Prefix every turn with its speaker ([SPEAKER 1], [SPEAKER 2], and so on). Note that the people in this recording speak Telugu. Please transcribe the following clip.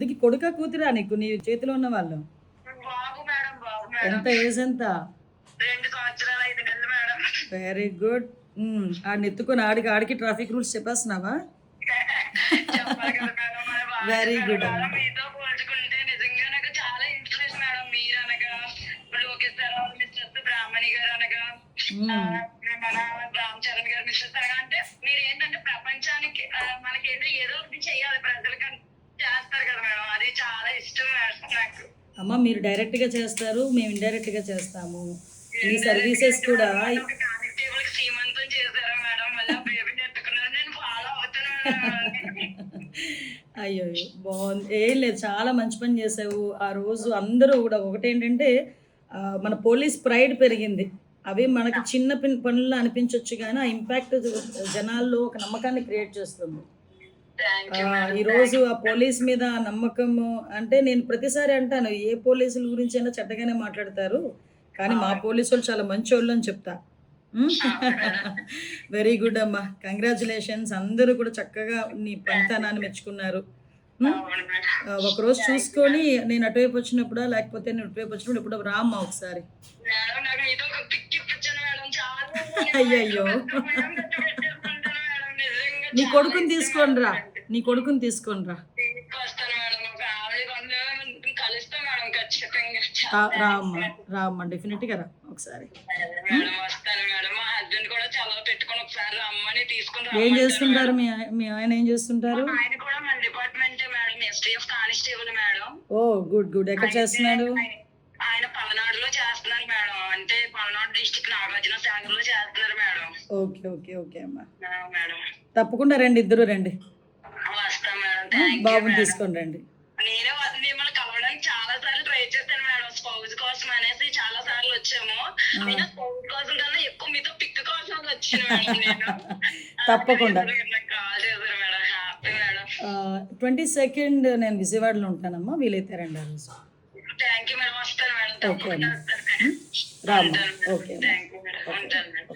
[SPEAKER 1] ఇందుకు కొడుకా కూతురా నీకు నీ చేతిలో ఉన్న వాళ్ళు?
[SPEAKER 2] బాబు మేడం, బాబు మేడం.
[SPEAKER 1] ఎంత ఏజ్ ఎంత?
[SPEAKER 2] 2 సంవత్సరాలు 5 నెలలు మేడం.
[SPEAKER 1] Very good. ఆడిని ఎత్తుకొని ఆడికి ట్రాఫిక్ రూల్స్ చెప్పేస్తున్నావా?
[SPEAKER 2] చెప్పాలి కదా మేడం, మన
[SPEAKER 1] వెరీ గుడ్
[SPEAKER 2] మేడం.
[SPEAKER 1] అమ్మా.
[SPEAKER 2] మీతో పోల్చుకుంటే నిజంగా నాకు చాలా ఇన్స్పిరేషన్ మేడం. మీరు అనగా లోకేష్ సార్, మిస్టర్ బ్రాహ్మణి గారు అనగా మన రామ్ చరణ్ గారు, మిస్టర్ అనగా అంటే మీరు ఏంటంటే ప్రపంచానికి మనకేంటో ఏదో ఒకటి చెయ్యాలి ప్రజలకి చేస్తారు కదా మేడం. అది చాలా ఇష్టం మేడం నాకు.
[SPEAKER 1] అమ్మ మీరు డైరెక్ట్గా చేస్తారు, మేము ఇండైరెక్ట్గా చేస్తాము. ఈ సర్వీసెస్ కూడా
[SPEAKER 2] కానిస్టేబుల్ శ్రీమంతం చేశారా మేడం, మళ్ళీ బేబీని ఎత్తుకున్నారు. నేను ఫాలో అవుతాను.
[SPEAKER 1] అయ్యో బాగుంది. ఏం లేదు, చాలా మంచి పని చేసావు. ఆ రోజు అందరూ కూడా ఒకటేంటంటే మన పోలీస్ ప్రైడ్ పెరిగింది. అవి మనకి చిన్న పనుల్లో అనిపించవచ్చు, కానీ ఆ ఇంపాక్ట్ జనాల్లో ఒక నమ్మకాన్ని క్రియేట్ చేస్తుంది. ఈరోజు ఆ పోలీస్ మీద నమ్మకము అంటే నేను ప్రతిసారి అంటాను, ఏ పోలీసుల గురించి అయినా చెడ్డగానే మాట్లాడతారు, కానీ మా పోలీసు వాళ్ళు చాలా మంచి వాళ్ళు అని చెప్తా. వెరీ గుడ్ అమ్మా, కంగ్రాచులేషన్స్. అందరూ కూడా చక్కగా నీ పనితనాన్ని మెచ్చుకున్నారు. ఒకరోజు చూసుకొని నేను అటువైపు వచ్చినప్పుడా లేకపోతే నేను ఇటువైపు వచ్చినప్పుడు ఇప్పుడు రామ్మా ఒకసారి. అయ్యయ్యో, నీ కొడుకుని తీసుకొని రా, నీ కొడుకుని తీసుకొని రా. రామ్మా డెఫినెట్గా రా ఒకసారి. ఏం చేస్తుంటారు మీ ఆయన ఏం చేస్తుంటారు? ఓ గుడ్ గుడ్. ఎక్కడ చేస్తున్నాడు?
[SPEAKER 2] ఆయన పల్నాడులో చేస్తున్నారు మేడం. అంటే పల్నాడు డిస్ట్రిక్ట్ నాగార్జున సాగర్ లో చేస్తున్నారు మేడం.
[SPEAKER 1] ఓకే ఓకే ఓకే అమ్మా,
[SPEAKER 2] మేడం
[SPEAKER 1] తప్పకుండా రండి, ఇద్దరు రండి.
[SPEAKER 2] వస్తాం మేడం.
[SPEAKER 1] బాబుని తీసుకొని రండి.
[SPEAKER 2] నేనే మిమ్మల్ని కలవడానికి చాలా సార్లు ట్రై చేశాను మేడం, స్పౌజ్ కోసం అనేసి చాలా సార్లు వచ్చాము. నేను స్పౌజ్ కోసం కన్నా ఎక్కువ మీతో పిక్ కోసం వచ్చాను మేడం. నేను
[SPEAKER 1] తప్పకుండా
[SPEAKER 2] కాల్ చేశారు మేడం. Happy madam.
[SPEAKER 1] 22nd నేను విజయవాడలో ఉంటానమ్మా, వీలైతే రండి ఆ రోజు.
[SPEAKER 2] Thank you madam. వస్తాను మేడం.
[SPEAKER 1] ఓకే అమ్మా, రామ్మా. Okay
[SPEAKER 2] thank you madam. ఉంటాను మేడం.